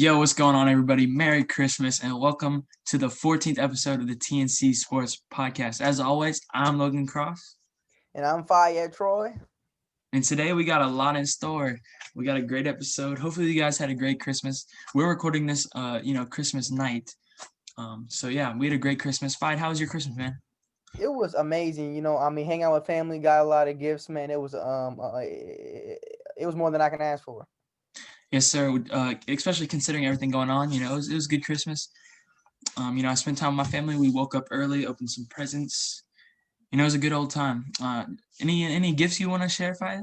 Yo, what's going on, everybody? Merry Christmas and welcome to the 14th episode of the TNC Sports Podcast. As always, I'm Logan Cross, And I'm Fayed Troy. and today we got a lot in store. We got a great episode. Hopefully, you guys had a great Christmas. We're recording this, Christmas night. So yeah, we had a great Christmas. Fight, how was your Christmas, man? It was amazing. Hang out with family, got a lot of gifts, man. It was more than I can ask for. Yes, sir. Especially considering everything going on, it was a good Christmas. I spent time with my family. We woke up early, opened some presents. It was a good old time. Any gifts you want to share, Fight?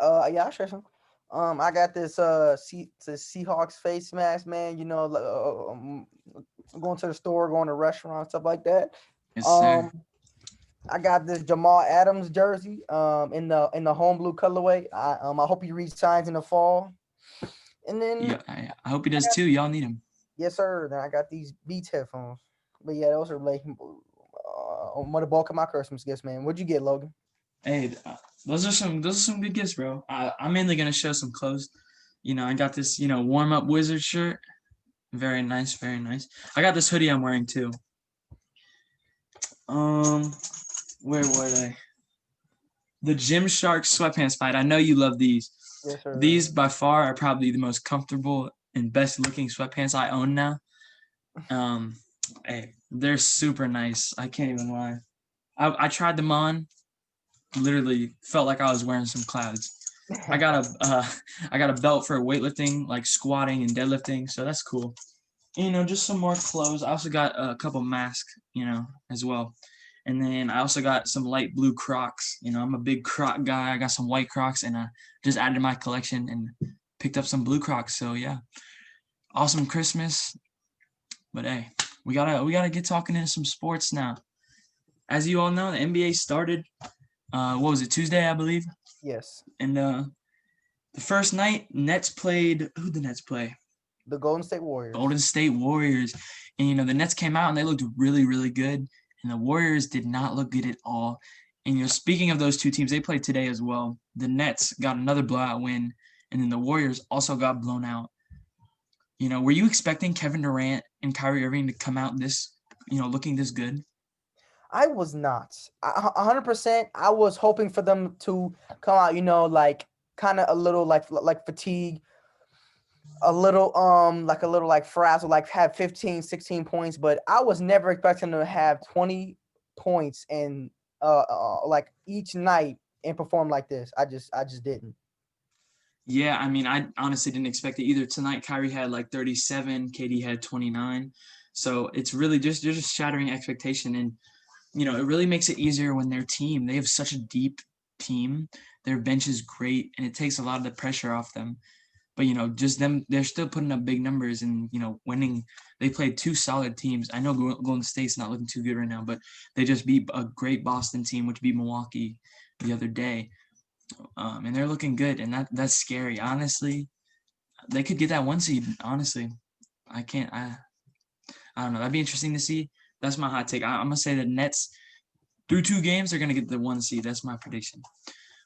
I'll share some. I got this Seahawks face mask, man. Going to the store, going to restaurants, stuff like that. Yes, sir. Um, I got this Jamal Adams jersey, in the home blue colorway. I hope he resigns in the fall. And then Yeah, I hope he I does got, too. Y'all need him. yes, sir. Then I got these Beats headphones. But yeah, those are like one of the bulk of my Christmas gifts, man. What'd you get, Logan? Hey, those are some good gifts, bro. I'm mainly gonna show some clothes. I got this warm up wizard shirt. Very nice, very nice. I got this hoodie I'm wearing too. Um, where were they? The Gymshark sweatpants Fight. I know you love these. Yes, sir. These by far are probably the most comfortable and best looking sweatpants I own now. Um, hey, they're super nice. I can't even lie. I tried them on. Literally felt like I was wearing some clouds. I got a I got a belt for weightlifting, like squatting and deadlifting, so that's cool. Just some more clothes. I also got a couple masks, as well. And then I also got some light blue Crocs. I'm a big Croc guy. I got some white Crocs and I just added to my collection and picked up some blue Crocs. So yeah, awesome Christmas. But hey, we gotta get talking into some sports now. As you all know, the NBA started. What was it, Tuesday, I believe? Yes. And the first night, Nets played. Who did the Nets play? The Golden State Warriors. Golden State Warriors. And the Nets came out and they looked really, really good. And the Warriors did not look good at all. And speaking of those two teams, they played today as well. The Nets got another blowout win, and then the Warriors also got blown out. Were you expecting Kevin Durant and Kyrie Irving to come out looking this good? I was not. 100%. I was hoping for them to come out, like kind of a little like fatigue, a little like frazzle, like have 15, 16 points. But I was never expecting them to have 20 points and like each night and perform like this. I just didn't. Yeah, I mean, I honestly didn't expect it either. Tonight, Kyrie had like 37, KD had 29. So it's really just shattering expectation. And, it really makes it easier when their team, they have such a deep team. Their bench is great, and it takes a lot of the pressure off them. But, just them, they're still putting up big numbers and, winning. They played two solid teams. I know Golden State's not looking too good right now, but they just beat a great Boston team, which beat Milwaukee the other day. And they're looking good, and that's scary. Honestly, they could get that one seed. Honestly, I can't. I don't know. That'd be interesting to see. That's my hot take. I'm gonna say the Nets through two games they're gonna get the one seed. That's my prediction.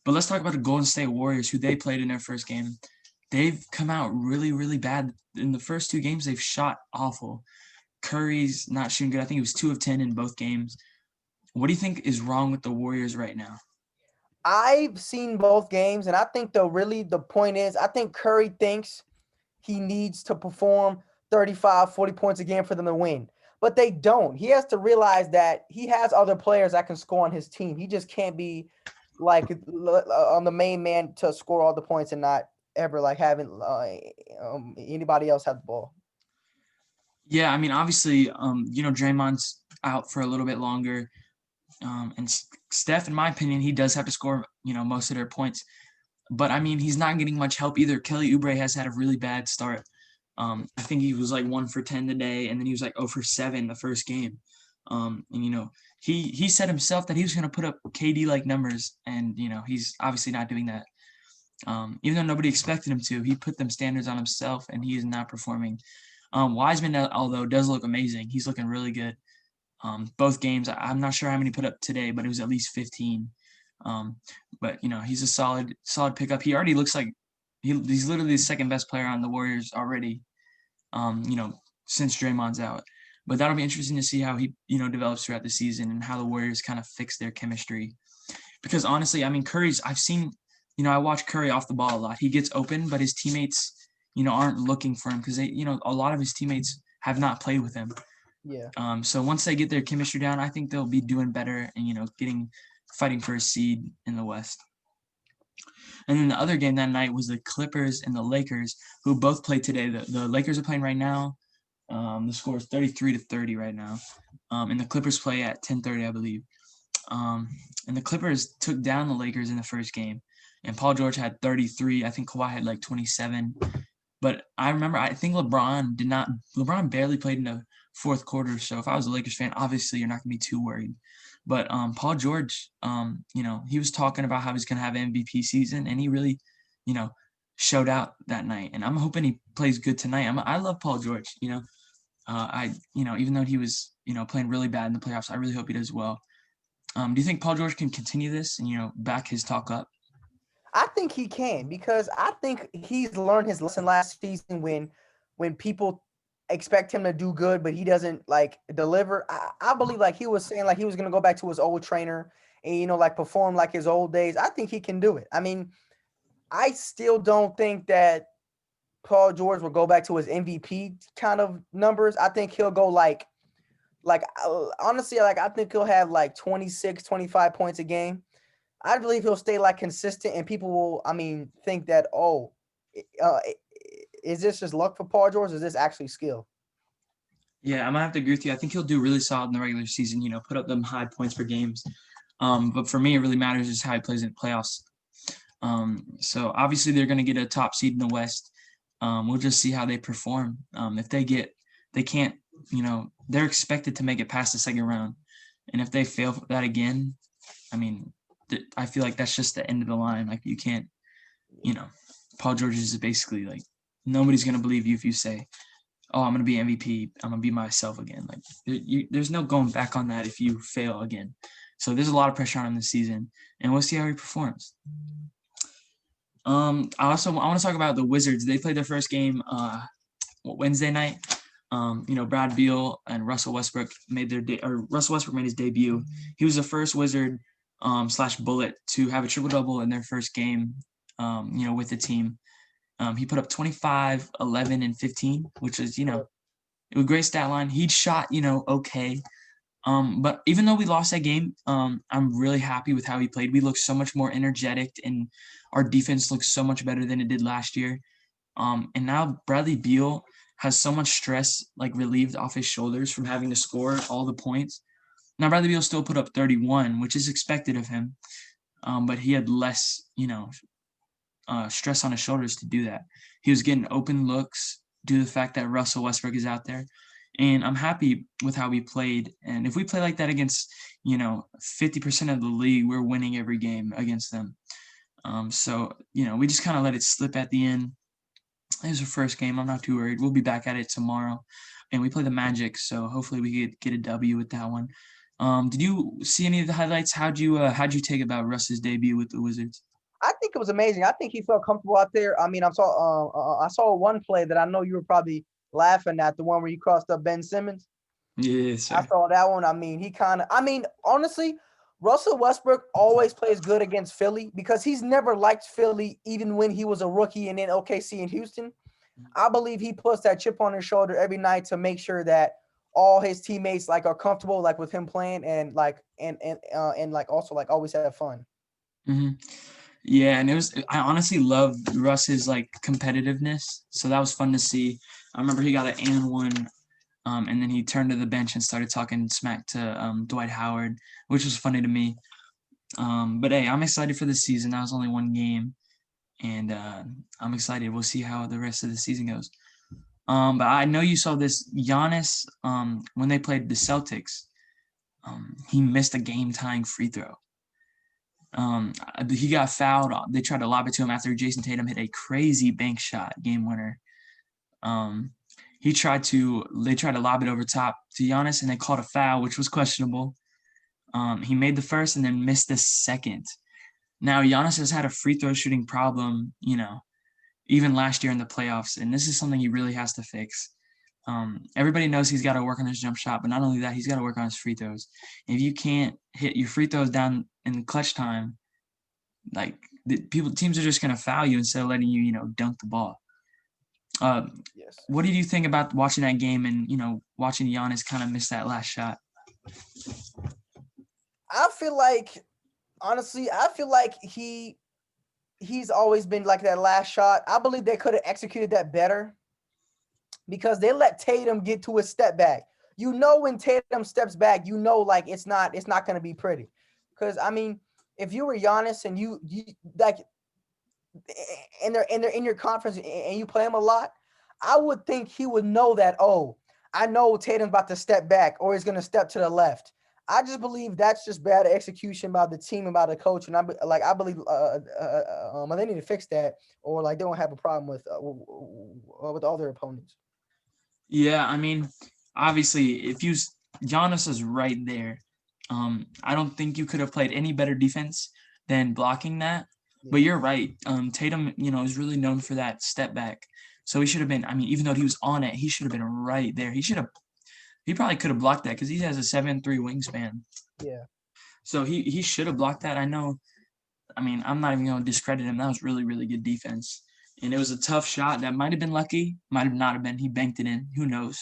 But let's talk about the Golden State Warriors, who they played in their first game. They've come out really, really bad in the first two games. They've shot awful. Curry's not shooting good. I think he was 2 of 10 in both games. What do you think is wrong with the Warriors right now? I've seen both games, and I think the point is, I think Curry thinks he needs to perform 35, 40 points a game for them to win. But they don't. He has to realize that he has other players that can score on his team. He just can't be like on the main man to score all the points and not ever like having anybody else have the ball. Yeah, I mean, obviously, Draymond's out for a little bit longer. And Steph, in my opinion, he does have to score, most of their points. But, I mean, he's not getting much help either. Kelly Oubre has had a really bad start. I think he was like 1 for 10 today, and then he was like 0 for 7 the first game. And, he said himself that he was going to put up KD-like numbers, and, he's obviously not doing that. Even though nobody expected him to, he put them standards on himself, and he is not performing. Wiseman, although, does look amazing. He's looking really good. Both games, I'm not sure how many put up today, but it was at least 15. But he's a solid pickup. He already looks like he's literally the second best player on the Warriors already. since Draymond's out. But that'll be interesting to see how he, develops throughout the season and how the Warriors kind of fix their chemistry. Because honestly, I mean, I've seen, I watch Curry off the ball a lot. He gets open, but his teammates, aren't looking for him because a lot of his teammates have not played with him. Yeah. So once they get their chemistry down, I think they'll be doing better and, fighting for a seed in the West. And then the other game that night was the Clippers and the Lakers, who both played today. The Lakers are playing right now. The score is 33-30 right now. And the Clippers play at 10:30, I believe. And the Clippers took down the Lakers in the first game. And Paul George had 33. I think Kawhi had like 27. But I remember, I think LeBron barely played in the fourth quarter. So if I was a Lakers fan, obviously you're not going to be too worried. But Paul George, he was talking about how he's going to have an MVP season, and he really, showed out that night. And I'm hoping he plays good tonight. I love Paul George. Even though he was, playing really bad in the playoffs, I really hope he does well. Do you think Paul George can continue this and back his talk up? I think he can, because I think he's learned his lesson last season when people expect him to do good, but he doesn't like deliver. I believe like he was saying like he was gonna go back to his old trainer and like perform like his old days. I think he can do it. I mean, I still don't think that Paul George will go back to his MVP kind of numbers. I think he'll go honestly, like I think he'll have like 26, 25 points a game. I believe he'll stay like consistent, and people will, think that, uh, is this just luck for Paul George? Or is this actually skill? Yeah, I'm gonna have to agree with you. I think he'll do really solid in the regular season. Put up them high points per games. But for me, it really matters is how he plays in the playoffs. So obviously they're gonna get a top seed in the West. We'll just see how they perform. If they can't, they're expected to make it past the second round, and if they fail that again, I feel like that's just the end of the line. Like you can't, Paul George is basically like nobody's gonna believe you if you say, "Oh, I'm gonna be MVP. I'm gonna be myself again." Like there's no going back on that if you fail again. So there's a lot of pressure on him this season, and we'll see how he performs. I want to talk about the Wizards. They played their first game Wednesday night. Brad Beal and Russell Westbrook made Russell Westbrook made his debut. He was the first Wizard / Bullet to have a triple double in their first game. With the team. He put up 25, 11, and 15, which is it was a great stat line. He shot okay. But even though we lost that game, I'm really happy with how he played. We looked so much more energetic, and our defense looks so much better than it did last year. And now Bradley Beal has so much stress like relieved off his shoulders from having to score all the points. Now Bradley Beal still put up 31, which is expected of him. But he had less, stress on his shoulders to do that. He was getting open looks due to the fact that Russell Westbrook is out there. And I'm happy with how we played. And if we play like that against, 50% of the league, we're winning every game against them. So we just kind of let it slip at the end. It was our first game. I'm not too worried. We'll be back at it tomorrow. And we play the Magic, so hopefully we could get a W with that one. Did you see any of the highlights? How'd you take about Russ's debut with the Wizards? I think it was amazing. I think he felt comfortable out there. I saw one play that I know you were probably laughing at, the one where he crossed up Ben Simmons. Yes, I saw that one. Honestly, Russell Westbrook always plays good against Philly because he's never liked Philly, even when he was a rookie and in OKC in Houston. I believe he puts that chip on his shoulder every night to make sure that all his teammates like are comfortable like with him playing and also like always have fun. Mm-hmm. Yeah, and I honestly loved Russ's like competitiveness. So that was fun to see. I remember he got an and one, and then he turned to the bench and started talking smack to Dwight Howard, which was funny to me. But hey, I'm excited for the season. That was only one game, and I'm excited. We'll see how the rest of the season goes. But I know you saw this Giannis when they played the Celtics. He missed a game-tying free throw. He got fouled. They tried to lob it to him after Jason Tatum hit a crazy bank shot, game winner. They tried to lob it over top to Giannis, and they called a foul, which was questionable. He made the first and then missed the second. Now Giannis has had a free throw shooting problem, even last year in the playoffs, and this is something he really has to fix. Everybody knows he's got to work on his jump shot, but not only that, he's got to work on his free throws. If you can't hit your free throws down in clutch time, like teams are just gonna foul you instead of letting you, dunk the ball. Yes. What did you think about watching that game and watching Giannis kind of miss that last shot? I feel like, honestly, he's always been like that last shot. I believe they could have executed that better because they let Tatum get to a step back. When Tatum steps back, like it's not going to be pretty. Because I mean, if you were Giannis and you like, and they're in your conference and you play him a lot, I would think he would know that. Oh, I know Tatum's about to step back or he's going to step to the left. I just believe that's just bad execution by the team and by the coach, and I believe they need to fix that, or like they don't have a problem with all their opponents. Yeah, I mean, obviously, Giannis is right there. I don't think you could have played any better defense than blocking that. Yeah. But you're right. Tatum, is really known for that step back. So he should have been. I mean, even though he was on it, he should have been right there. He probably could have blocked that because he has a 7'3" wingspan. Yeah. So he should have blocked that. I know. I mean, I'm not even going to discredit him. That was really, really good defense. And it was a tough shot that might have been lucky, might have not have been. He banked it in. Who knows?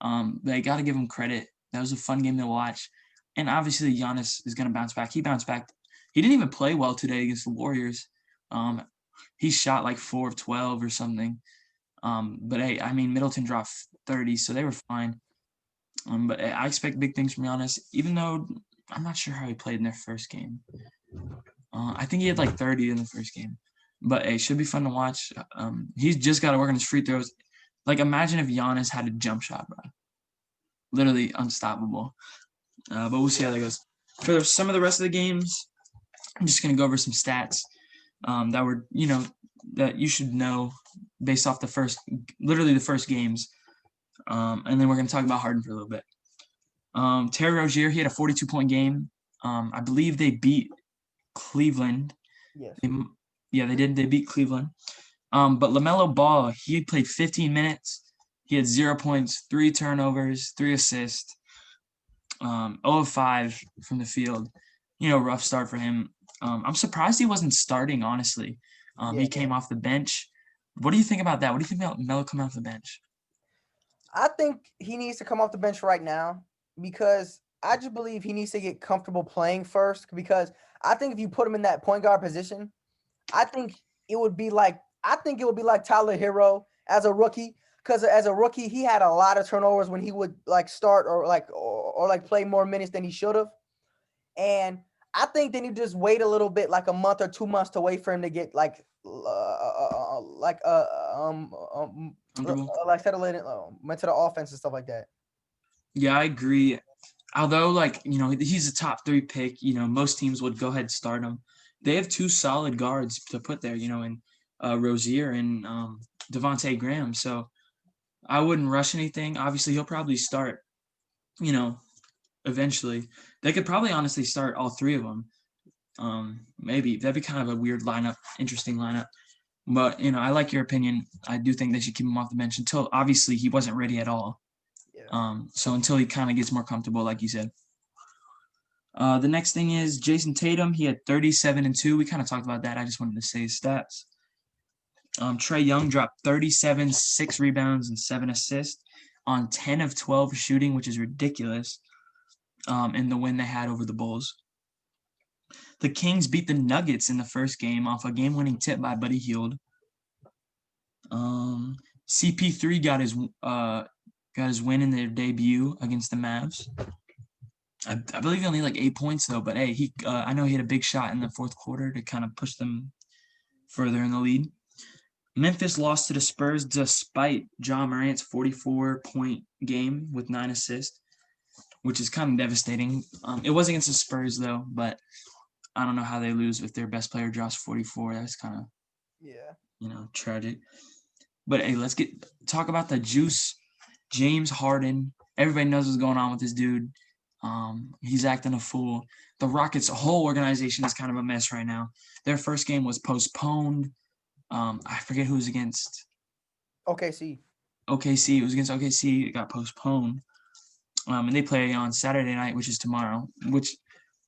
But I got to give him credit. That was a fun game to watch. And obviously, Giannis is going to bounce back. He bounced back. He didn't even play well today against the Warriors. He shot like 4 of 12 or something. But hey, I mean, Middleton dropped 30, so they were fine. But I expect big things from Giannis, even though I'm not sure how he played in their first game. I think he had like 30 in the first game. But it should be fun to watch. He's just got to work on his free throws. Like, imagine if Giannis had a jump shot, bro. Literally unstoppable. But we'll see how that goes. For some of the rest of the games, I'm just going to go over some stats that were, that you should know based off the first games. And then we're going to talk about Harden for a little bit. Terry Rozier, he had a 42-point game. I believe they beat Cleveland. Yes. They did. They beat Cleveland. But LaMelo Ball, he played 15 minutes. He had 0 points, 3 turnovers, 3 assists, 0 of 5 from the field. Rough start for him. I'm surprised he wasn't starting, honestly. He came off the bench. What do you think about that? What do you think about Melo coming off the bench? I think he needs to come off the bench right now because I just believe he needs to get comfortable playing first, because I think if you put him in that point guard position, I think it would be like Tyler Hero as a rookie, because as a rookie he had a lot of turnovers when he would like start or play more minutes than he should have. And I think they need to just wait a little bit, like a month or 2 months, to wait for him to get settle in into the offense and stuff like that. Yeah, I agree. Although, he's a top 3 pick, most teams would go ahead and start him. They have 2 solid guards to put there, in Rozier and Devontae Graham. So I wouldn't rush anything. Obviously, he'll probably start, eventually. They could probably honestly start all 3 of them. Maybe. That'd be kind of a weird lineup, interesting lineup. But, I like your opinion. I do think they should keep him off the bench until, obviously, he wasn't ready at all. Yeah. So until he kind of gets more comfortable, like you said. The next thing is Jason Tatum. He had 37 and 2. We kind of talked about that. I just wanted to say his stats. Trae Young dropped 37, 6 rebounds, and 7 assists on 10 of 12 shooting, which is ridiculous, in the win they had over the Bulls. The Kings beat the Nuggets in the first game off a game-winning tip by Buddy Hield. CP3 got his win in their debut against the Mavs. I believe he only had like 8 points though, but hey, I know he had a big shot in the fourth quarter to kind of push them further in the lead. Memphis lost to the Spurs despite Ja Morant's 44-point game with 9 assists, which is kind of devastating. It was against the Spurs though, but I don't know how they lose if their best player drops 44. That's kind of tragic. But hey, let's talk about the juice. James Harden. Everybody knows what's going on with this dude. He's acting a fool. The Rockets' whole organization is kind of a mess right now. Their first game was postponed. I forget who was against. OKC. OKC. It was against OKC. It got postponed. And they play on Saturday night, which is tomorrow. Which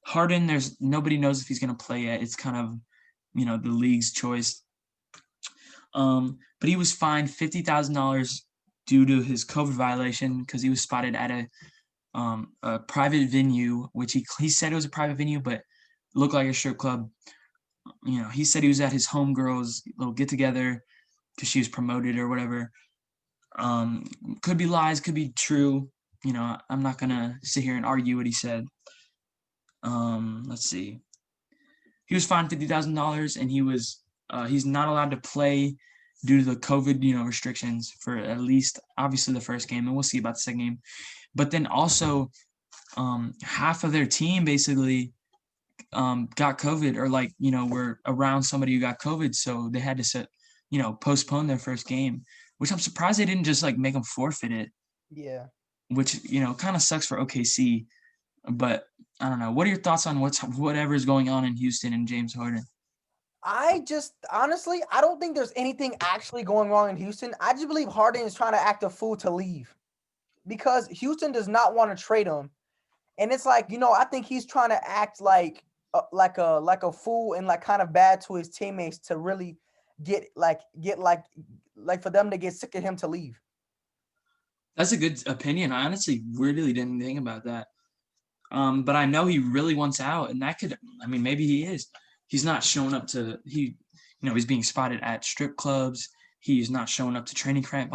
Harden, there's nobody knows if he's gonna play yet. It's kind of, the league's choice. But he was fined $50,000 due to his COVID violation because he was spotted at a private venue, which he said it was a private venue, but looked like a strip club. He said he was at his homegirl's little get together because she was promoted or whatever. Could be lies, could be true. I'm not gonna sit here and argue what he said. Let's see. He was fined $50,000, and he's not allowed to play due to the COVID, restrictions for at least obviously the first game, and we'll see about the second game. But then also, half of their team basically got COVID, or were around somebody who got COVID, so they had to postpone their first game, which I'm surprised they didn't just make them forfeit it. Yeah. Which kind of sucks for OKC, but I don't know. What are your thoughts on whatever's going on in Houston and James Harden? I don't think there's anything actually going wrong in Houston. I just believe Harden is trying to act a fool to leave because Houston does not want to trade him. And it's I think he's trying to act like a fool and kind of bad to his teammates to really get for them to get sick of him to leave. That's a good opinion. I honestly really didn't think about that. But I know he really wants out, and maybe he is. He's not showing up to he's being spotted at strip clubs. He's not showing up to training camp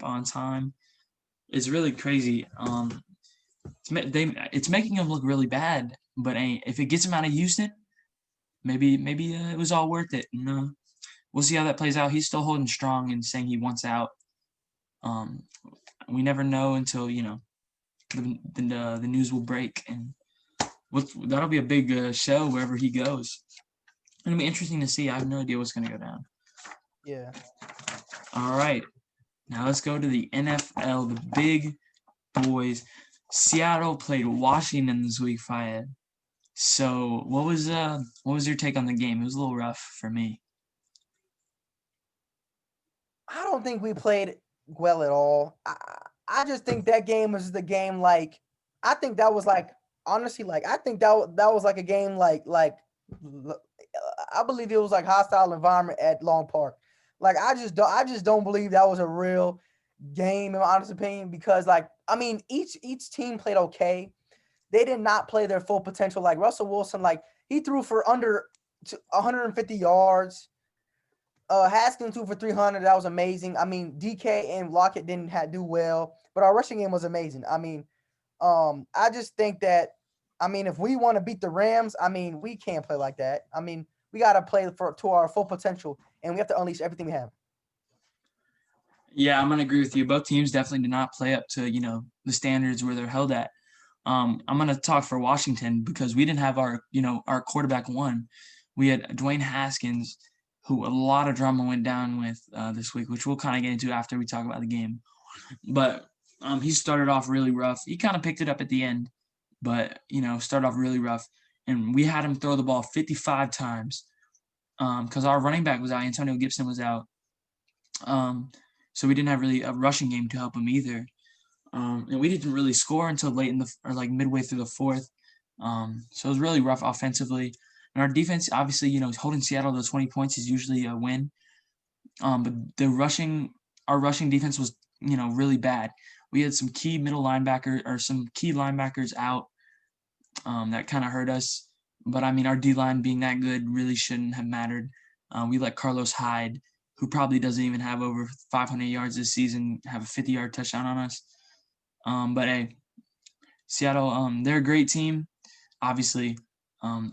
on time. It's really crazy. It's making him look really bad. But if it gets him out of Houston, maybe it was all worth it. We'll see how that plays out. He's still holding strong and saying he wants out. We never know until the news will break, and that'll be a big show wherever he goes. It'll be interesting to see. I have no idea what's going to go down. Yeah. All right, now let's go to the NFL. The big boys. Seattle played Washington this week, Fayed. So what was your take on the game? It was a little rough for me. I don't think we played well at all. I just think that game was the game. I think that was honestly, I think that was a game I believe it was hostile environment at Long Park. I just don't believe that was a real game in my honest opinion because each team played okay. They did not play their full potential. Russell Wilson, he threw for under 150 yards. Haskins threw for 300. That was amazing. DK and Lockett didn't do well, but our rushing game was amazing. I just think that, if we want to beat the Rams, we can't play like that. We got to play to our full potential, and we have to unleash everything we have. Yeah, I'm going to agree with you. Both teams definitely did not play up to, the standards where they're held at. I'm going to talk for Washington because we didn't have our quarterback one. We had Dwayne Haskins, who a lot of drama went down with this week, which we'll kind of get into after we talk about the game. But he started off really rough. He kind of picked it up at the end, but, started off really rough. And we had him throw the ball 55 times because our running back was out. Antonio Gibson was out. So we didn't have really a rushing game to help him either. And we didn't really score until late midway through the fourth. So it was really rough offensively. And our defense, obviously, holding Seattle to 20 points is usually a win. But our rushing defense was, really bad. We had some key linebackers out that kind of hurt us. But, our D-line being that good really shouldn't have mattered. We let Carlos Hyde, who probably doesn't even have over 500 yards this season, have a 50-yard touchdown on us. But, hey, Seattle, they're a great team, obviously.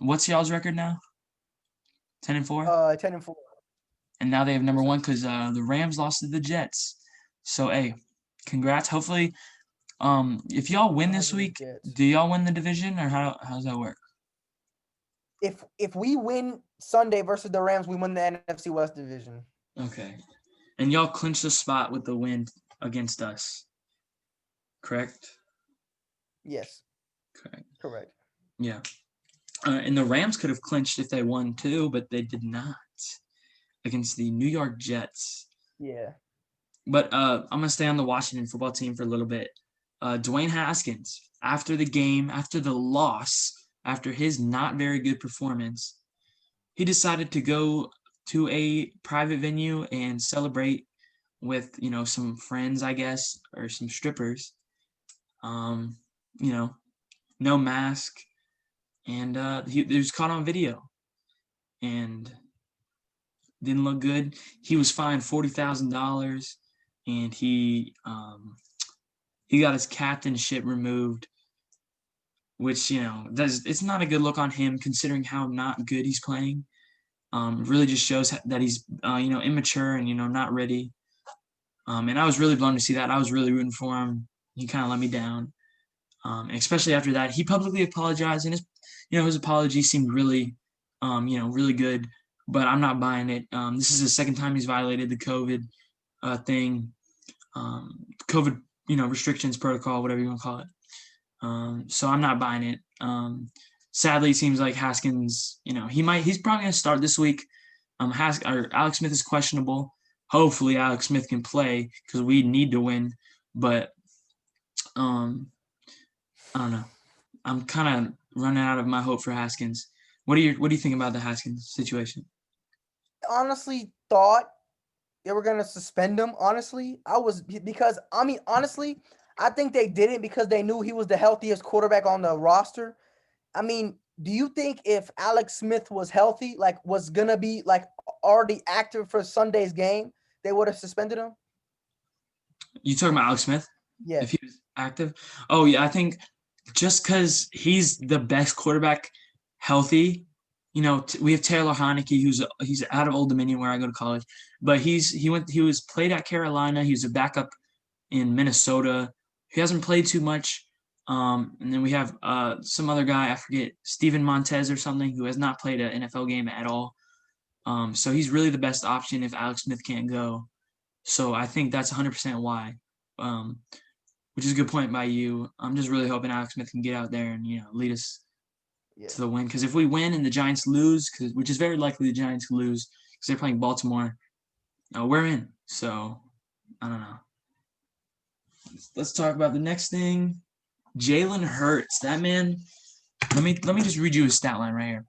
What's y'all's record now? 10-4? 10-4. And now they have number one because the Rams lost to the Jets. So, hey, congrats. Hopefully, if y'all win this week, do y'all win the division or how does that work? If we win Sunday versus the Rams, we win the NFC West division. Okay. And y'all clinch the spot with the win against us, correct? Yes. Correct. Yeah. And the Rams could have clinched if they won too, but they did not against the New York Jets. Yeah. But I'm gonna stay on the Washington football team for a little bit. Dwayne Haskins, after the game, after the loss, after his not very good performance, he decided to go to a private venue and celebrate with, some friends, I guess, or some strippers. Um, you know, no mask, and he was caught on video and didn't look good. He was fined $40,000, and he got his captainship removed, which it's not a good look on him considering how not good he's playing. Really just shows that he's immature and not ready. And I was really blown to see that. I was really rooting for him. He kind of let me down, and especially after that, he publicly apologized, and his apology seemed really, really good. But I'm not buying it. This is the second time he's violated the COVID thing, COVID, restrictions protocol, whatever you want to call it. So I'm not buying it. Sadly, it seems like Haskins, he's probably going to start this week. Alex Smith is questionable. Hopefully Alex Smith can play because we need to win. But I don't know. I'm kind of running out of my hope for Haskins. What do you think about the Haskins situation? Honestly, thought they were gonna suspend him. Honestly, honestly, I think they didn't because they knew he was the healthiest quarterback on the roster. I mean, do you think if Alex Smith was healthy, like was gonna be like already active for Sunday's game, they would have suspended him? You talking about Alex Smith? If Yes. he was active? Oh yeah, I think just because he's the best quarterback healthy. We have Taylor Heineke, he's out of Old Dominion where I go to college, but he was played at Carolina. He was a backup in Minnesota. He hasn't played too much. And then we have some other guy, I forget, Steven Montez or something, who has not played an NFL game at all. So he's really the best option if Alex Smith can't go. So I think that's 100% why, which is a good point by you. I'm just really hoping Alex Smith can get out there and lead us to the win. Because if we win and the Giants lose, which is very likely the Giants lose because they're playing Baltimore, we're in. So I don't know. Let's talk about the next thing. Jalen Hurts, that man. Let me just read you his stat line right here.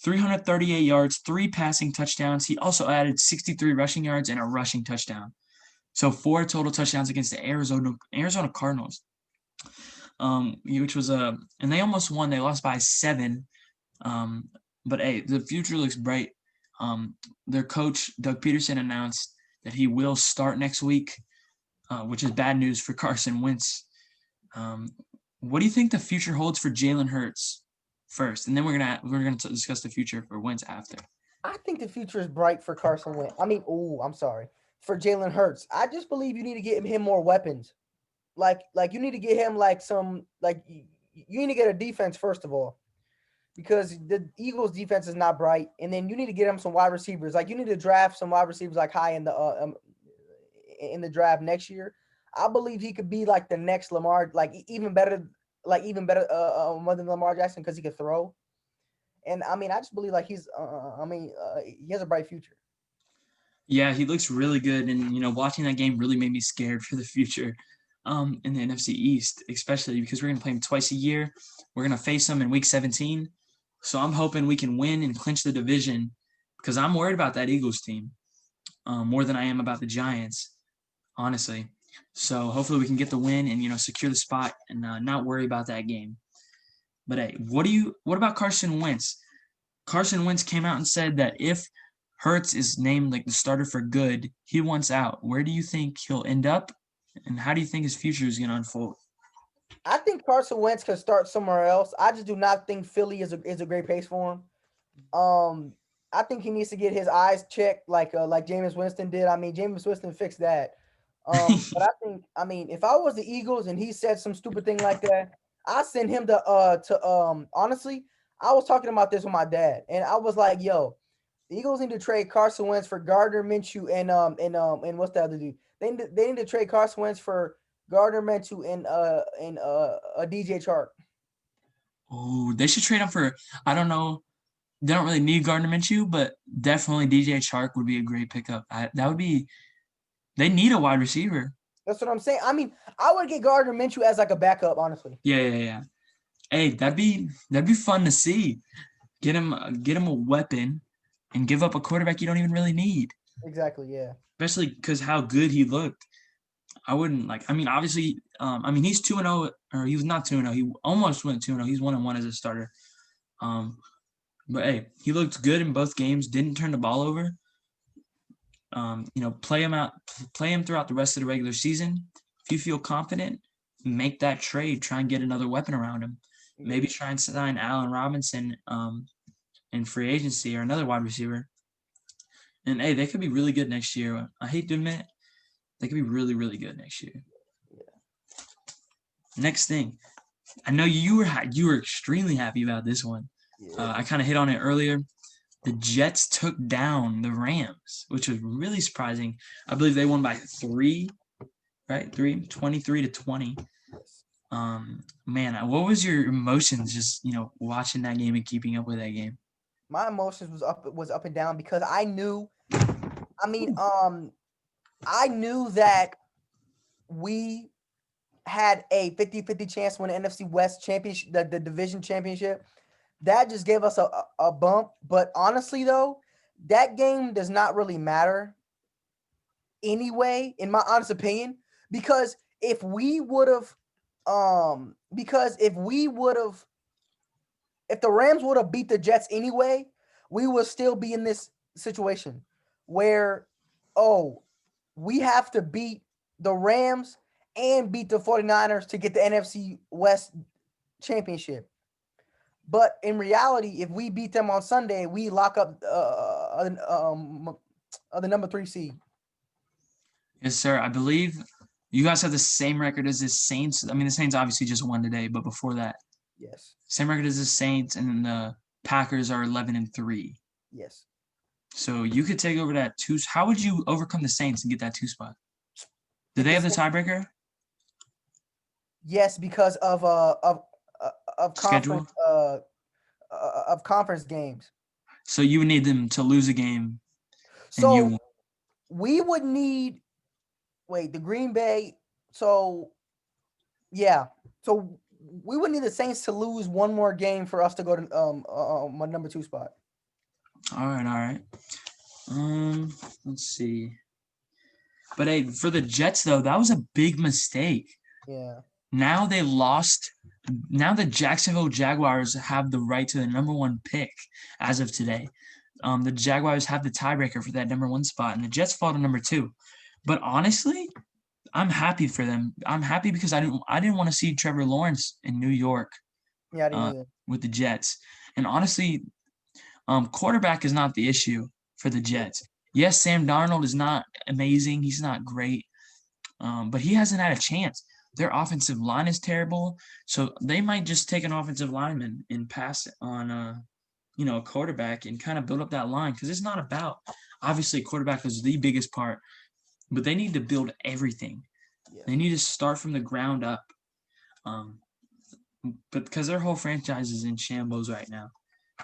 338 yards, 3 passing touchdowns. He also added 63 rushing yards and a rushing touchdown. So 4 total touchdowns against the Arizona Cardinals. Which was and they almost won. They lost by 7. But hey, the future looks bright. Their coach Doug Peterson announced that he will start next week, which is bad news for Carson Wentz. What do you think the future holds for Jalen Hurts first, and then we're gonna discuss the future for Wentz after? I think the future is bright for Carson Wentz. I'm sorry, for Jalen Hurts. I just believe you need to get him more weapons. Like you need to get him you need to get a defense first of all, because the Eagles defense is not bright, and then you need to get him some wide receivers. Like you need to draft some wide receivers like high in the draft next year. I believe he could be like the next Lamar, even better more than Lamar Jackson because he could throw. And I just believe like he has a bright future. Yeah, he looks really good, and watching that game really made me scared for the future. In the NFC East, especially because we're gonna play him twice a year. We're gonna face him in Week 17, so I'm hoping we can win and clinch the division because I'm worried about that Eagles team more than I am about the Giants, honestly. So hopefully we can get the win and secure the spot and not worry about that game. But hey, what about Carson Wentz? Carson Wentz came out and said that if Hurts is named like the starter for good, he wants out. Where do you think he'll end up, and how do you think his future is going to unfold? I think Carson Wentz could start somewhere else. I just do not think Philly is a great pace for him. I think he needs to get his eyes checked like Jameis Winston did. Jameis Winston fixed that. But if I was the Eagles and he said some stupid thing like that, I send him honestly, I was talking about this with my dad, and I was like, yo, the Eagles need to trade Carson Wentz for Gardner Minshew and what's the other dude? They need to trade Carson Wentz for Gardner Minshew and DJ Chark. Oh, they should trade him for, I don't know. They don't really need Gardner Minshew, but definitely DJ Chark would be a great pickup. That would be They need a wide receiver. That's what I'm saying. I mean, I would get Gardner Minshew as like a backup, honestly. Yeah. Hey, that'd be fun to see. Get him a weapon, and give up a quarterback you don't even really need. Exactly. Yeah. Especially because how good he looked. I wouldn't like. I mean, obviously, he's 2-0, or he was not 2-0. He almost went 2-0. He's 1-1 as a starter. But hey, he looked good in both games. Didn't turn the ball over. Play him throughout the rest of the regular season. If you feel confident, make that trade. Try and get another weapon around him. Maybe try and sign Allen Robinson in free agency, or another wide receiver. And hey, they could be really good next year. I hate to admit, they could be really, really good next year. Next thing, I know you were extremely happy about this one. I kind of hit on it earlier. The Jets took down the Rams, which was really surprising. I believe they won by 3, right? 23-20. Man, what was your emotions just, watching that game and keeping up with that game? My emotions was up and down because I knew that we had a 50-50 chance to win the NFC West championship, the division championship. That just gave us a bump. But honestly, though, that game does not really matter anyway, in my honest opinion, because if the Rams would have beat the Jets anyway, we would still be in this situation where, we have to beat the Rams and beat the 49ers to get the NFC West championship. But in reality, if we beat them on Sunday, we lock up the number 3 seed. Yes, sir. I believe you guys have the same record as the Saints. I mean, the Saints obviously just won today, but before that, yes, same record as the Saints, and then the Packers are 11-3. Yes. So you could take over that 2. How would you overcome the Saints and get that 2 spot? Do they have the tiebreaker? Yes, because of Schedule? conference games. So you would need them to lose a game. So we would need the Green Bay. So yeah. So we would need the Saints to lose one more game for us to go to my number 2 spot. All right. Let's see. But hey, for the Jets though, that was a big mistake. Yeah. Now they lost. Now the Jacksonville Jaguars have the right to the number 1 pick as of today. The Jaguars have the tiebreaker for that number 1 spot, and the Jets fall to number 2. But honestly, I'm happy for them. I'm happy because I didn't want to see Trevor Lawrence in New York. Yeah, I didn't either. With the Jets. And honestly, quarterback is not the issue for the Jets. Yes, Sam Darnold is not amazing. He's not great, but he hasn't had a chance. Their offensive line is terrible, so they might just take an offensive lineman and pass on a quarterback and kind of build up that line, because it's not about, obviously quarterback is the biggest part, but they need to build everything. Yeah. They need to start from the ground up, but because their whole franchise is in shambles right now.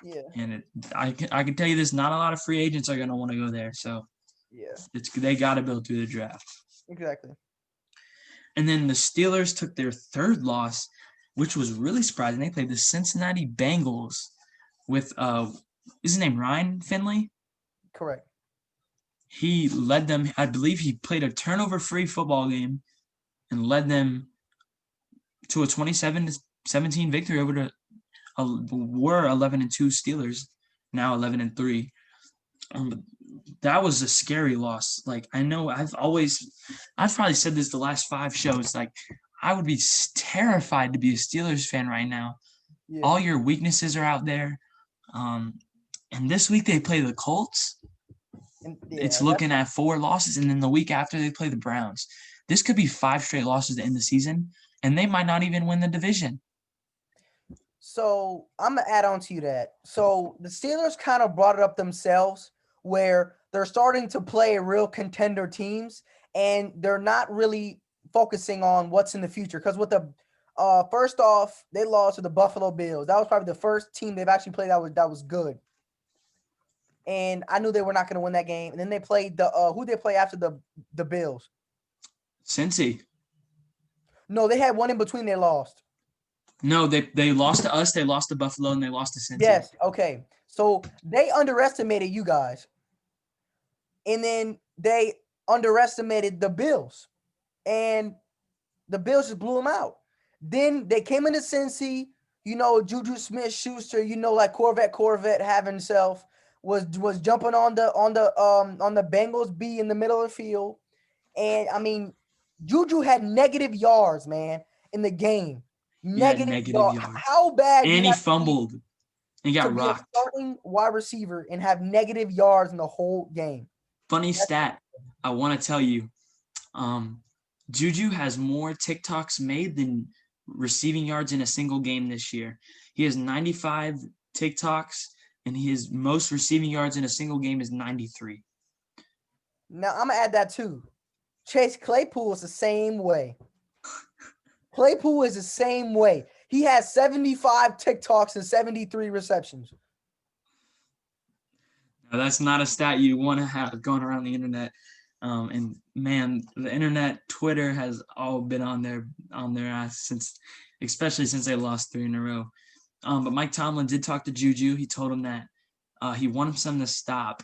Yeah, and I can tell you this: not a lot of free agents are gonna want to go there. So yeah, they got to build through the draft. Exactly. And then the Steelers took their 3rd loss, which was really surprising. They played the Cincinnati Bengals with is his name Ryan Finley? Correct. He led them. I believe he played a turnover-free football game and led them to a 27-17 victory over the were 11-2 Steelers, now 11-3. That was a scary loss. Like, I know I've probably said this the last 5 shows. Like, I would be terrified to be a Steelers fan right now. Yeah. All your weaknesses are out there. And this week they play the Colts. It's looking at 4 losses, and then the week after they play the Browns. This could be 5 straight losses to end the season, and they might not even win the division. So I'm going to add on to that. So the Steelers kind of brought it up themselves, where they're starting to play real contender teams, and they're not really focusing on what's in the future. Because with the first off, they lost to the Buffalo Bills. That was probably the first team they've actually played that was good. and I knew they were not going to win that game. And then they played the who they play after the Bills. Cincy. No, they had one in between. They lost. No, they lost to us. They lost to Buffalo, and they lost to Cincy. Yes. Okay. So they underestimated you guys, and then they underestimated the Bills, and the Bills just blew them out. Then they came into Cincy. You know, Juju Smith-Schuster. You know, like Corvette having himself was jumping on the Bengals B in the middle of the field, and I mean, Juju had negative yards, man, in the game. Negative yards. How bad? And he fumbled. And he got rocked. Be a starting wide receiver and have negative yards in the whole game. Funny stat, I want to tell you. Juju has more TikToks made than receiving yards in a single game this year. He has 95 TikToks, and his most receiving yards in a single game is 93. Now, I'm going to add that too. Chase Claypool is the same way. Claypool is the same way. He has 75 TikToks and 73 receptions. Now, that's not a stat you want to have going around the internet. And man, the internet, Twitter has all been on their ass especially since they lost 3 in a row. But Mike Tomlin did talk to Juju. He told him that he wants him to stop.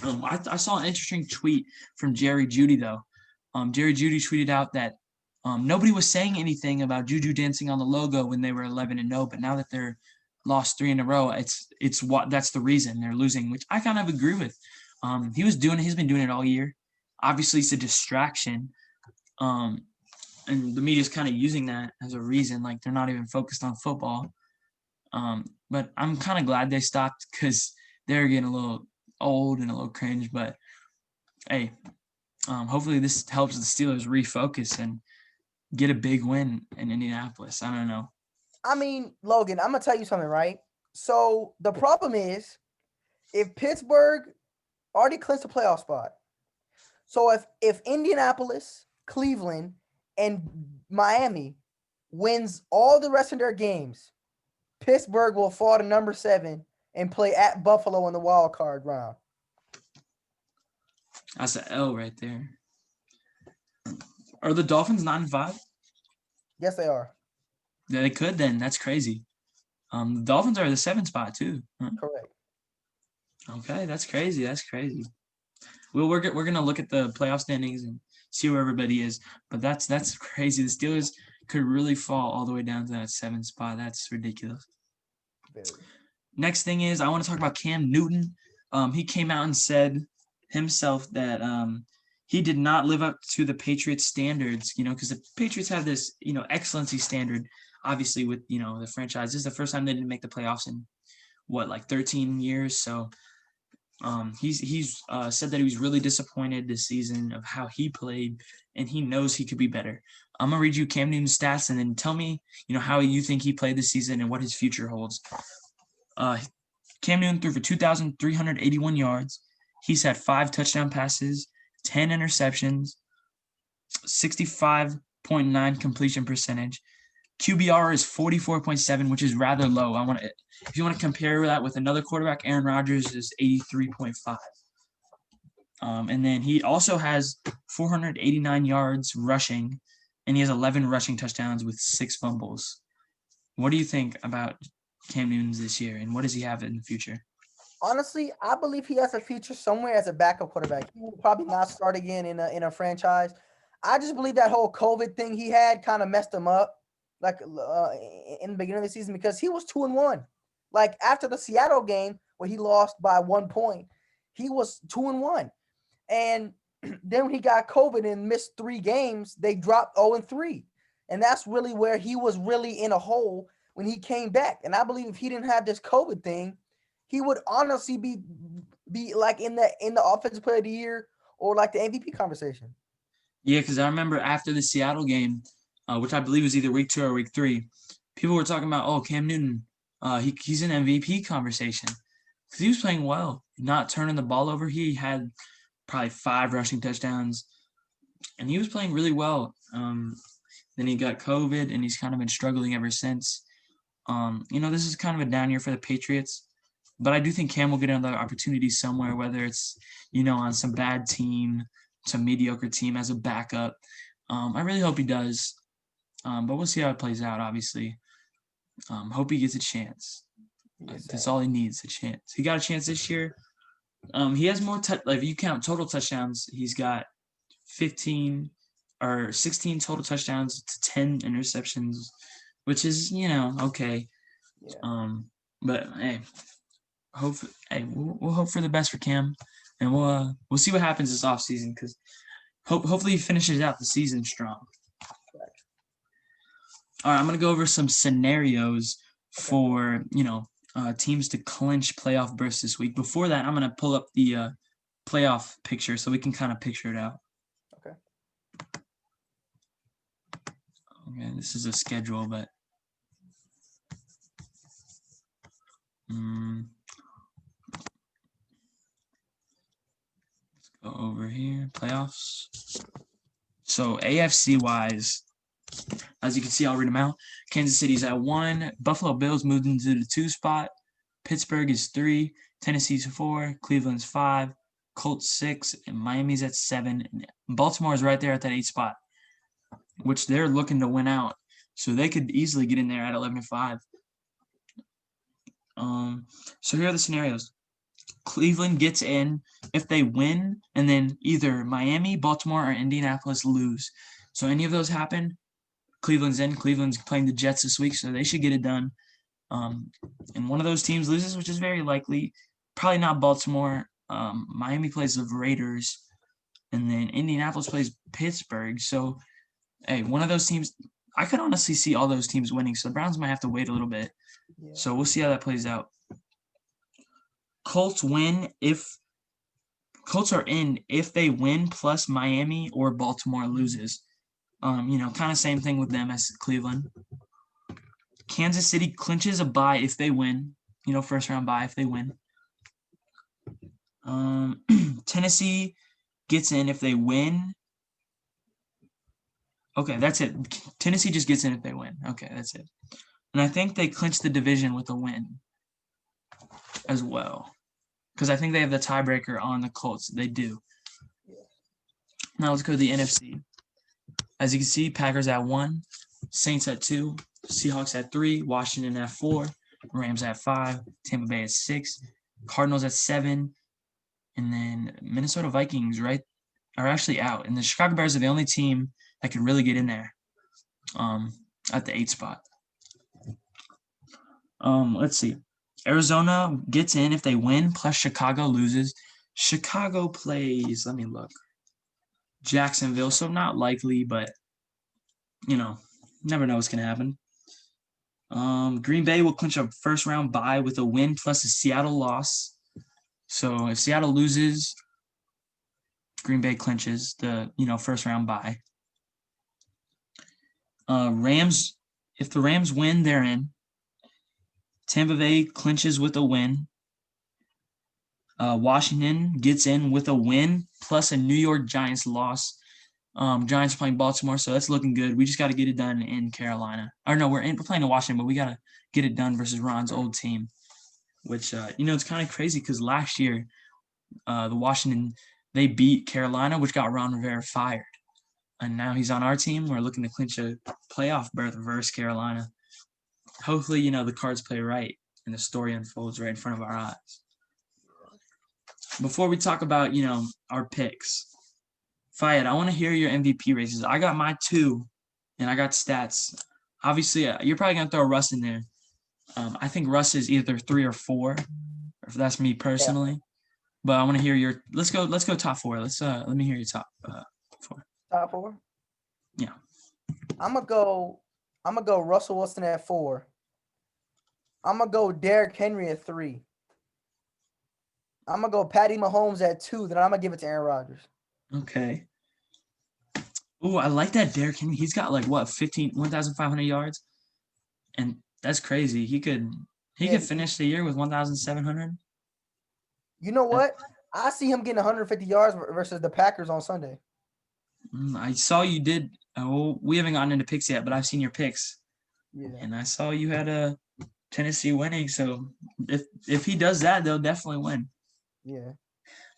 I saw an interesting tweet from Jerry Jeudy though. Jerry Jeudy tweeted out that nobody was saying anything about Juju dancing on the logo when they were 11-0, but now that they're lost 3 in a row, it's what that's the reason they're losing, which I kind of agree with. He's been doing it all year. Obviously, it's a distraction. And the media's kind of using that as a reason, like they're not even focused on football. But I'm kind of glad they stopped because they're getting a little old and a little cringe. But hey, hopefully this helps the Steelers refocus and get a big win in Indianapolis. I don't know. I mean, Logan, I'm going to tell you something, right? So the problem is if Pittsburgh already clinched the playoff spot. So if Indianapolis, Cleveland, and Miami wins all the rest of their games, Pittsburgh will fall to number 7 and play at Buffalo in the wild card round. That's an L right there. Are the Dolphins 9-5? Yes, they are. They could then. That's crazy. The Dolphins are the 7th spot too. Huh? Correct. Okay, that's crazy. That's crazy. Well, we're gonna look at the playoff standings and see where everybody is. But that's crazy. The Steelers could really fall all the way down to that 7th spot. That's ridiculous. Very. Next thing is I want to talk about Cam Newton. He came out and said himself that he did not live up to the Patriots standards, because the Patriots have this, excellency standard, obviously with, the franchise. This is the first time they didn't make the playoffs in 13 years. So he's said that he was really disappointed this season of how he played, and he knows he could be better. I'm going to read you Cam Newton's stats and then tell me, how you think he played this season and what his future holds. Cam Newton threw for 2,381 yards. He's had 5 touchdown passes, 10 interceptions, 65.9 completion percentage. QBR is 44.7, which is rather low. If you want to compare that with another quarterback, Aaron Rodgers is 83.5. And then he also has 489 yards rushing, and he has 11 rushing touchdowns with 6 fumbles. What do you think about Cam Newton this year, and what does he have in the future? Honestly, I believe he has a future somewhere as a backup quarterback. He will probably not start again in a franchise. I just believe that whole COVID thing he had kind of messed him up, like in the beginning of the season, because he was 2-1. Like after the Seattle game where he lost by 1 point, he was 2-1. And then when he got COVID and missed 3 games, they dropped 0-3. And that's really where he was really in a hole when he came back. And I believe if he didn't have this COVID thing, he would honestly be like in the offensive player of the year or like the MVP conversation. Yeah, because I remember after the Seattle game, which I believe was either week 2 or week 3, people were talking about, Cam Newton, he's in MVP conversation because he was playing well, not turning the ball over. He had probably 5 rushing touchdowns, and he was playing really well. Then he got COVID, and he's kind of been struggling ever since. This is kind of a down year for the Patriots. But I do think Cam will get another opportunity somewhere, whether it's, on some bad team, some mediocre team as a backup. I really hope he does. But we'll see how it plays out, obviously. Hope he gets a chance. That's all he needs, a chance. He got a chance this year. He has more if you count total touchdowns, he's got 15 or 16 total touchdowns to 10 interceptions, which is, okay. Yeah. But hey, we'll hope for the best for Cam, and we'll see what happens this offseason, because hopefully he finishes out the season strong. All right, I'm gonna go over some scenarios for teams to clinch playoff berths this week. Before that, I'm gonna pull up the playoff picture so we can kind of picture it out. Okay. Okay, this is a schedule, but let's go over here, playoffs. So AFC wise, as you can see, I'll read them out. Kansas City's at 1. Buffalo Bills moved into the 2 spot. Pittsburgh is 3. Tennessee's 4. Cleveland's 5. Colts 6. And Miami's at 7. And Baltimore is right there at that 8 spot, which they're looking to win out. So they could easily get in there at 11-5. So here are the scenarios. Cleveland gets in if they win, and then either Miami, Baltimore, or Indianapolis lose. So any of those happen, Cleveland's in. Cleveland's playing the Jets this week, so they should get it done. And one of those teams loses, which is very likely. Probably not Baltimore. Miami plays the Raiders, and then Indianapolis plays Pittsburgh. So, hey, one of those teams, I could honestly see all those teams winning. So the Browns might have to wait a little bit. Yeah. So we'll see how that plays out. Colts win if Colts are in if they win plus Miami or Baltimore loses. Kind of same thing with them as Cleveland. Kansas City clinches a bye if they win. First round bye if they win. Tennessee gets in if they win. Okay, that's it. Tennessee just gets in if they win. Okay, that's it. And I think they clinch the division with a win as well, because I think they have the tiebreaker on the Colts. They do. Now let's go to the NFC. As you can see, Packers at 1, Saints at 2, Seahawks at 3, Washington at 4, Rams at 5, Tampa Bay at 6, Cardinals at 7, and then Minnesota Vikings are actually out. And the Chicago Bears are the only team that can really get in there at the 8 spot. Let's see. Arizona gets in if they win, plus Chicago loses. Chicago plays, let me look, Jacksonville, so not likely, but, never know what's going to happen. Green Bay will clinch a first-round bye with a win plus a Seattle loss. So if Seattle loses, Green Bay clinches the, first-round bye. Rams, if the Rams win, they're in. Tampa Bay clinches with a win. Washington gets in with a win plus a New York Giants loss. Giants playing Baltimore, so that's looking good. We just got to get it done in Carolina. Or no, we're playing in Washington, but we got to get it done versus Ron's old team, which, it's kind of crazy because last year, the Washington, they beat Carolina, which got Ron Rivera fired. And now he's on our team. We're looking to clinch a playoff berth versus Carolina. Hopefully, the cards play right and the story unfolds right in front of our eyes. Before we talk about, our picks, Fayed, I want to hear your MVP races. I got my 2, and I got stats. Obviously, you're probably going to throw Russ in there. I think Russ is either 3 or 4, if that's me personally. Yeah. But I want to hear your – let's go top 4. Let me hear your top 4. Top 4? Yeah. I'm gonna go Russell Wilson at 4. I'm gonna go Derrick Henry at 3. I'm gonna go Patty Mahomes at 2. Then I'm gonna give it to Aaron Rodgers. Okay. Oh, I like that Derrick Henry. He's got 1,500 yards, and that's crazy. He could finish the year with 1,700. You know what? I see him getting 150 yards versus the Packers on Sunday. I saw you did. We haven't gotten into picks yet, but I've seen your picks. Yeah. And I saw you had a Tennessee winning. So if he does that, they'll definitely win. Yeah.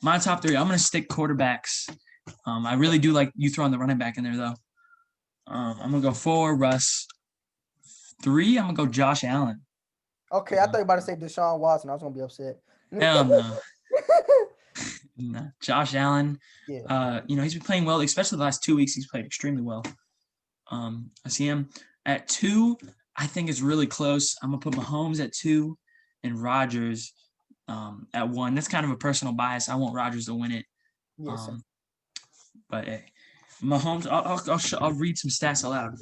My top three, I'm gonna stick quarterbacks. I really do like you throwing the running back in there though. I'm gonna go 4, Russ. 3, I'm gonna go Josh Allen. Okay, I thought you were about to say Deshaun Watson. I was gonna be upset. Hell no. No. Josh Allen. Yeah. He's been playing well, especially the last 2 weeks. He's played extremely well. I see him at 2. I think it's really close. I'm gonna put Mahomes at 2 and Rodgers at 1. That's kind of a personal bias. I want Rodgers to win it. Yes. But hey, Mahomes. I'll read some stats aloud.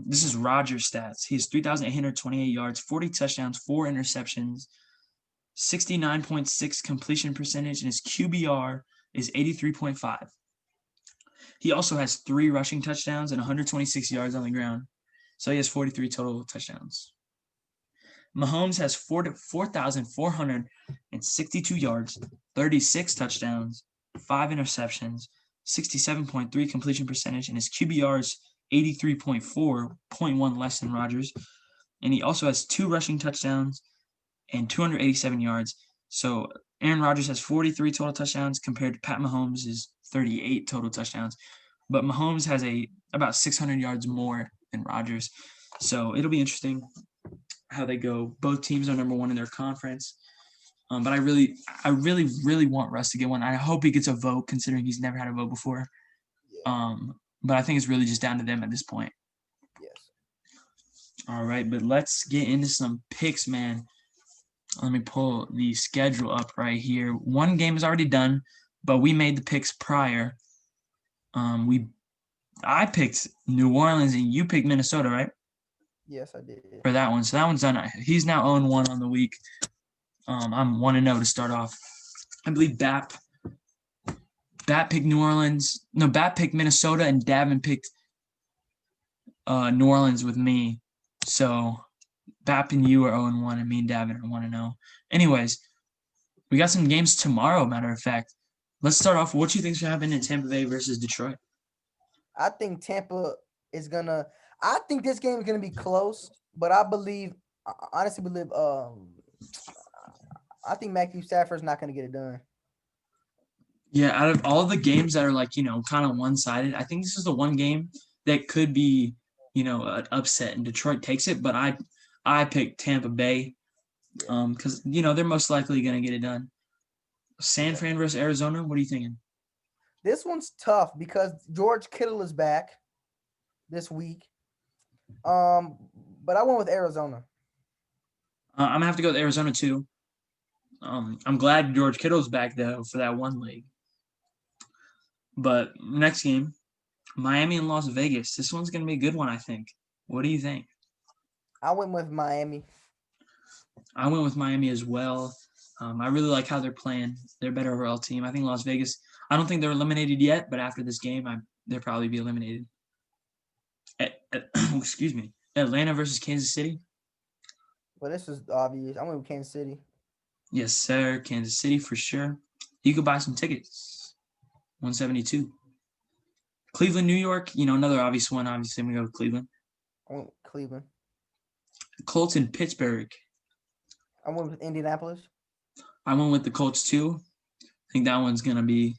This is Rodgers' stats. He has 3,828 yards, 40 touchdowns, 4 interceptions, 69.6 completion percentage, and his QBR is 83.5. He also has 3 rushing touchdowns and 126 yards on the ground. So he has 43 total touchdowns. Mahomes has 4,462 yards, 36 touchdowns, 5 interceptions, 67.3 completion percentage, and his QBR is 83.4, 0.1 less than Rodgers. And he also has 2 rushing touchdowns and 287 yards. So Aaron Rodgers has 43 total touchdowns compared to Pat Mahomes' 38 total touchdowns. But Mahomes has about 600 yards more than Rodgers. So it'll be interesting how they go. Both teams are number 1 in their conference. But I really want Russ to get one. I hope he gets a vote, considering he's never had a vote before. Yeah. But I think it's really just down to them at this point. Yes. All right, but let's get into some picks, man. Let me pull the schedule up right here. One game is already done, but we made the picks prior. I picked New Orleans and you picked Minnesota, right? Yes, I did. For that one. So that one's done. He's now 0-1 on the week. I'm 1-0 to start off. I believe Bat picked New Orleans. No, Bat picked Minnesota and Davin picked New Orleans with me. So Bap and you are 0-1 and me and Davin are 1-0. Anyways, we got some games tomorrow, matter of fact. Let's start off. What do you think should happen in Tampa Bay versus Detroit? I think Tampa is gonna. I think this game is gonna be close, but I honestly believe. I think Matthew Stafford's not gonna get it done. Yeah, out of all the games that are kind of one-sided, I think this is the one game that could be, an upset and Detroit takes it. But I picked Tampa Bay because, they're most likely going to get it done. San Fran versus Arizona, what are you thinking? This one's tough because George Kittle is back this week. But I went with Arizona. I'm going to have to go with Arizona too. I'm glad George Kittle's back, though, for that one leg. But next game, Miami and Las Vegas. This one's going to be a good one, I think. What do you think? I went with Miami. I went with Miami as well. I really like how they're playing. They're a better overall team. I think Las Vegas, I don't think they're eliminated yet, but after this game, they'll probably be eliminated. Excuse me. Atlanta versus Kansas City. Well, this is obvious. I went with Kansas City. Yes, sir. Kansas City for sure. You could buy some tickets. 172. Cleveland, New York. Another obvious one. Obviously, I'm going to go with Cleveland. I went with Cleveland. Colts in Pittsburgh. I went with Indianapolis. I went with the Colts too. I think that one's going to be,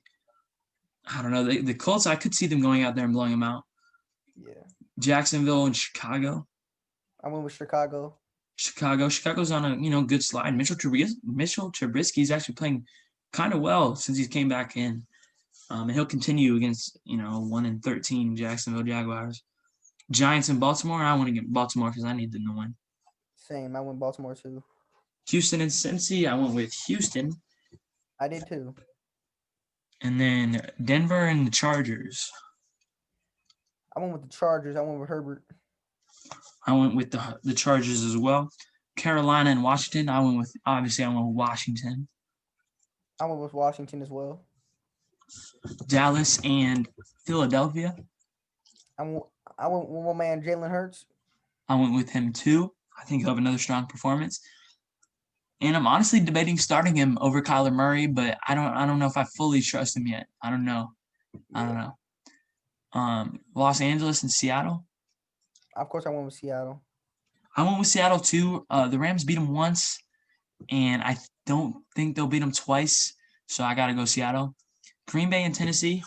I don't know. The Colts, I could see them going out there and blowing them out. Yeah. Jacksonville and Chicago. I went with Chicago. Chicago's on a good slide. Mitchell Trubisky is actually playing kind of well since he came back in. And he'll continue against 1-13 Jacksonville Jaguars. Giants in Baltimore. I want to get Baltimore because I need them to win. Same. I went Baltimore too. Houston and Cincy. I went with Houston. I did too. And then Denver and the Chargers. I went with the Chargers. I went with Herbert. I went with the Chargers as well. Carolina and Washington. I went with Washington. I went with Washington as well. Dallas and Philadelphia. I went with my man Jalen Hurts. I went with him too. I think he'll have another strong performance. And I'm honestly debating starting him over Kyler Murray, but I don't know if I fully trust him yet. I don't know. Los Angeles and Seattle. Of course, I went with Seattle. I went with Seattle too. The Rams beat them once, and I don't think they'll beat them twice. So I gotta go Seattle. Green Bay and Tennessee.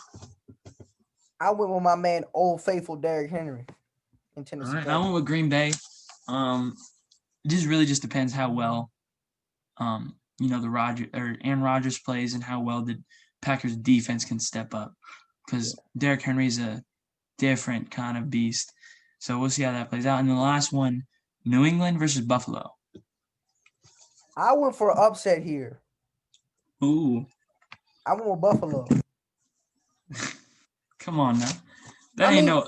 I went with my man, Old Faithful Derrick Henry in All Tennessee. right, I went with Green Bay. It just really just depends how well, the Aaron Rodgers plays and how well the Packers defense can step up. Because Derrick Henry's a different kind of beast. So we'll see how that plays out. And the last one, New England versus Buffalo. I went for an upset here. Ooh, I went with Buffalo. come on now. That ain't no.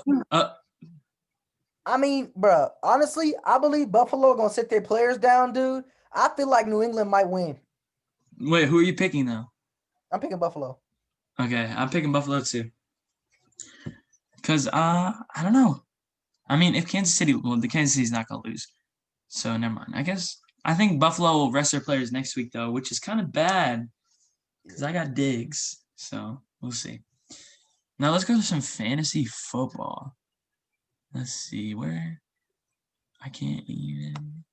I mean, bruh, honestly, I believe Buffalo are going to sit their players down, dude. I feel like New England might win. Wait, who are you picking though? I'm picking Buffalo. Okay, I'm picking Buffalo too. Cause I don't know. I mean, if Kansas City, the Kansas City's not gonna lose, so never mind. I think Buffalo will rest their players next week though, which is kind of bad. Cause I got Diggs, so we'll see. Now let's go to some fantasy football. Let's see where. I can't even.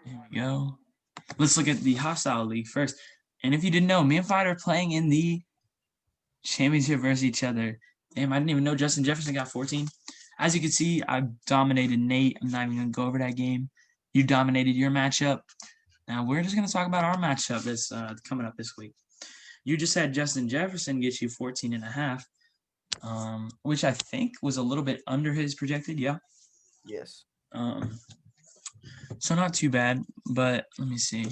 Here we go. Let's look at the hostile league first. And if you didn't know, me and Fight are playing in the championship versus each other. Damn, I didn't even know Justin Jefferson got 14. As you can see, I dominated Nate. I'm not even going to go over that game. You dominated your matchup. Now we're just going to talk about our matchup that's coming up this week. You just had Justin Jefferson get you 14.5, which I think was a little bit under his projected. Yeah. Yes. So not too bad, but let me see.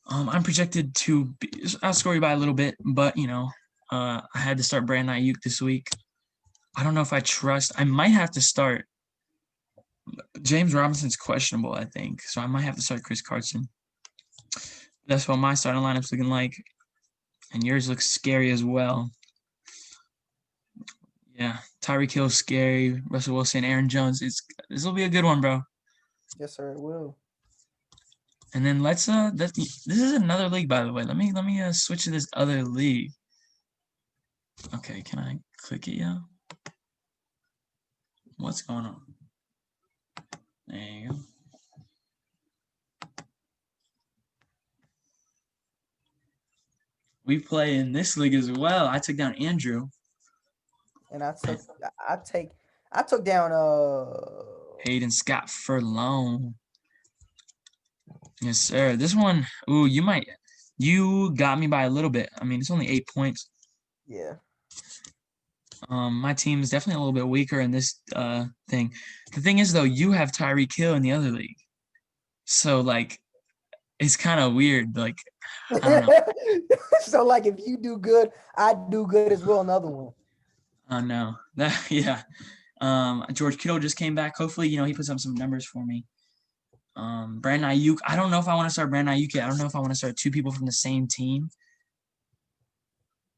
I'm projected to outscore you by a little bit, but I had to start Brandon Ayuk this week. I don't know if I might have to start. James Robinson's questionable, I think, so I might have to start Chris Carson. That's what my starting lineup's looking like, and yours looks scary as well. Yeah, Tyreek Hill's scary. Russell Wilson, Aaron Jones. This will be a good one, bro. Yes, sir, it will. And then this is another league, by the way. Let me switch to this other league. Okay, can I click it, yeah? What's going on? There you go. We play in this league as well. I took down Andrew. And I took down Hayden Scott Furlong. Yes, sir. This one, you got me by a little bit. I mean, it's only 8 points. Yeah. My team is definitely a little bit weaker in this thing. The thing is, though, you have Tyreek Hill in the other league. So, it's kind of weird. I don't know. So, if you do good, I do good as well. Another one. Oh, no. Yeah. George Kittle just came back. Hopefully, he puts up some numbers for me. Brandon Ayuk. I don't know if I want to start Brandon Ayuk yet. I don't know if I want to start two people from the same team.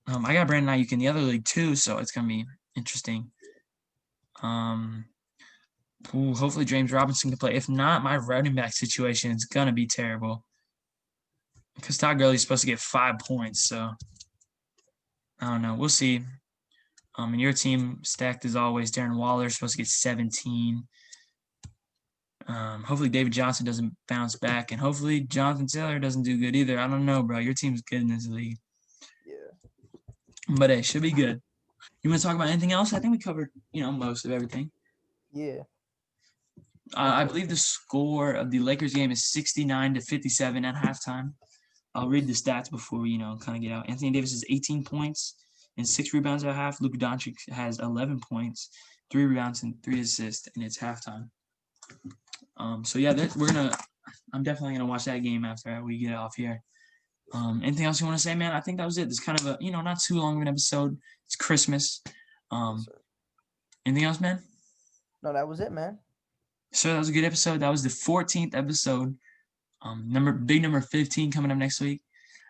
I got Brandon Ayuk in the other league too, so it's gonna be interesting. Hopefully James Robinson can play. If not, my running back situation is gonna be terrible. Because Todd Gurley's supposed to get 5 points, so I don't know. We'll see. And your team stacked as always. Darren Waller is supposed to get 17. Hopefully David Johnson doesn't bounce back, and hopefully Jonathan Taylor doesn't do good either. I don't know, bro. Your team's good in this league. Yeah. But it should be good. You want to talk about anything else? I think we covered, most of everything. Yeah. I believe the score of the Lakers game is 69-57 at halftime. I'll read the stats before we, kind of get out. Anthony Davis has 18 points and 6 rebounds at a half. Luka Doncic has 11 points, 3 rebounds, and 3 assists, and it's halftime. So yeah, I'm definitely gonna watch that game after we get off here. Anything else you want to say, man? I think that was it. It's kind of a, not too long of an episode. It's Christmas. Anything else, man? No, that was it, man. So that was a good episode. That was the 14th episode. Big number 15 coming up next week.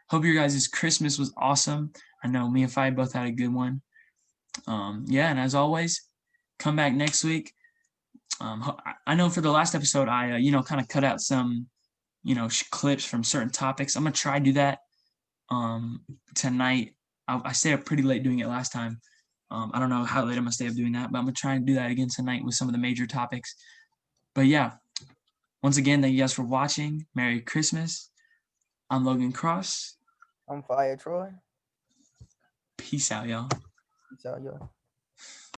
Hope your guys' Christmas was awesome. I know me and Fi both had a good one. And as always, come back next week. I know for the last episode, I kind of cut out some, clips from certain topics. I'm gonna try to do that tonight. I stayed up pretty late doing it last time. I don't know how late I'm gonna stay up doing that, but I'm gonna try and do that again tonight with some of the major topics. But yeah, once again, thank you guys for watching. Merry Christmas. I'm Logan Cross. I'm Fire Troy. Peace out, y'all. Peace out, yo.